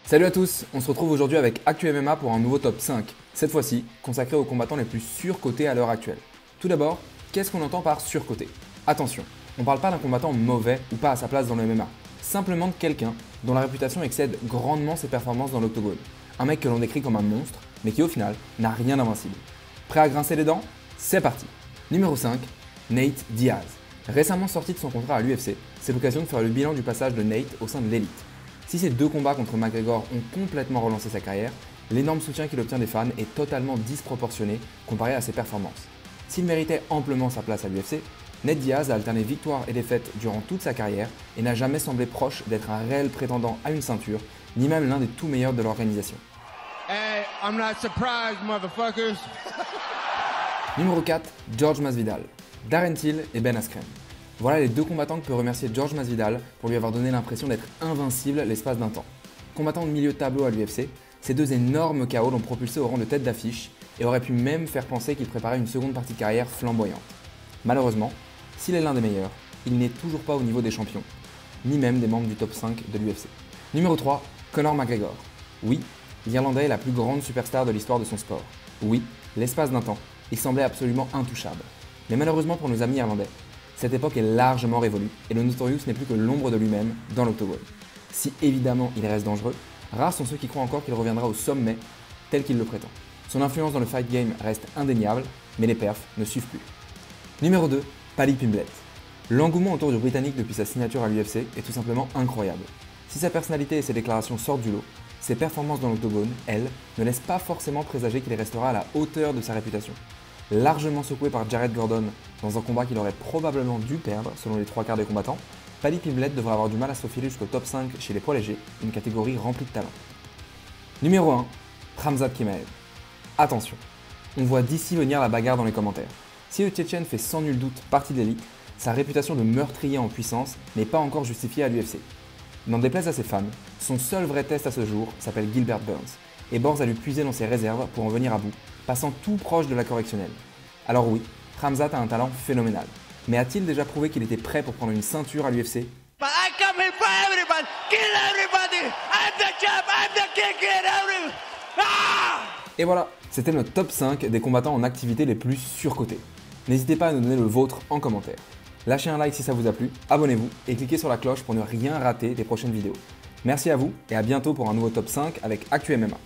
Salut à tous, on se retrouve aujourd'hui avec Actu MMA pour un nouveau top 5, cette fois-ci consacré aux combattants les plus surcotés à l'heure actuelle. Tout d'abord, qu'est-ce qu'on entend par surcoté? Attention, on ne parle pas d'un combattant mauvais ou pas à sa place dans le MMA, simplement de quelqu'un dont la réputation excède grandement ses performances dans l'octogone. Un mec que l'on décrit comme un monstre, mais qui au final n'a rien d'invincible. Prêt à grincer les dents? C'est parti. Numéro 5, Nate Diaz. Récemment sorti de son contrat à l'UFC, c'est l'occasion de faire le bilan du passage de Nate au sein de l'élite. Si ces deux combats contre McGregor ont complètement relancé sa carrière, l'énorme soutien qu'il obtient des fans est totalement disproportionné comparé à ses performances. S'il méritait amplement sa place à l'UFC, Nate Diaz a alterné victoires et défaites durant toute sa carrière et n'a jamais semblé proche d'être un réel prétendant à une ceinture, ni même l'un des tout meilleurs de l'organisation. Hey, I'm not surprised, motherfuckers. Numéro 4, George Masvidal. Darren Till et Ben Askren. Voilà les deux combattants que peut remercier George Masvidal pour lui avoir donné l'impression d'être invincible l'espace d'un temps. Combattant de milieu de tableau à l'UFC, ces deux énormes KO l'ont propulsé au rang de tête d'affiche et auraient pu même faire penser qu'il préparait une seconde partie de carrière flamboyante. Malheureusement, s'il est l'un des meilleurs, il n'est toujours pas au niveau des champions, ni même des membres du top 5 de l'UFC. Numéro 3, Conor McGregor. Oui, l'Irlandais est la plus grande superstar de l'histoire de son sport. Oui, l'espace d'un temps, il semblait absolument intouchable. Mais malheureusement pour nos amis irlandais, cette époque est largement révolue et le Notorious n'est plus que l'ombre de lui-même dans l'octogone. Si évidemment il reste dangereux, rares sont ceux qui croient encore qu'il reviendra au sommet tel qu'il le prétend. Son influence dans le fight game reste indéniable, mais les perfs ne suivent plus. Numéro 2, Paddy Pimblett. L'engouement autour du Britannique depuis sa signature à l'UFC est tout simplement incroyable. Si sa personnalité et ses déclarations sortent du lot, ses performances dans l'octogone, elles, ne laissent pas forcément présager qu'il restera à la hauteur de sa réputation. Largement secoué par Jared Gordon dans un combat qu'il aurait probablement dû perdre selon les 3/4 des combattants, Paddy Pimblett devrait avoir du mal à se faufiler jusqu'au top 5 chez les poids légers, une catégorie remplie de talent. Numéro 1, Khamzat Chimaev. Attention, on voit d'ici venir la bagarre dans les commentaires. Si le Tchétchène fait sans nul doute partie de l'élite, sa réputation de meurtrier en puissance n'est pas encore justifiée à l'UFC. N'en déplaise à ses fans, son seul vrai test à ce jour s'appelle Gilbert Burns, et Borz a lui puisé dans ses réserves pour en venir à bout, passant tout proche de la correctionnelle. Alors oui, Khamzat a un talent phénoménal, mais a-t-il déjà prouvé qu'il était prêt pour prendre une ceinture à l'UFC? Et voilà, c'était notre top 5 des combattants en activité les plus surcotés. N'hésitez pas à nous donner le vôtre en commentaire. Lâchez un like si ça vous a plu, abonnez-vous et cliquez sur la cloche pour ne rien rater des prochaines vidéos. Merci à vous et à bientôt pour un nouveau top 5 avec Actu MMA.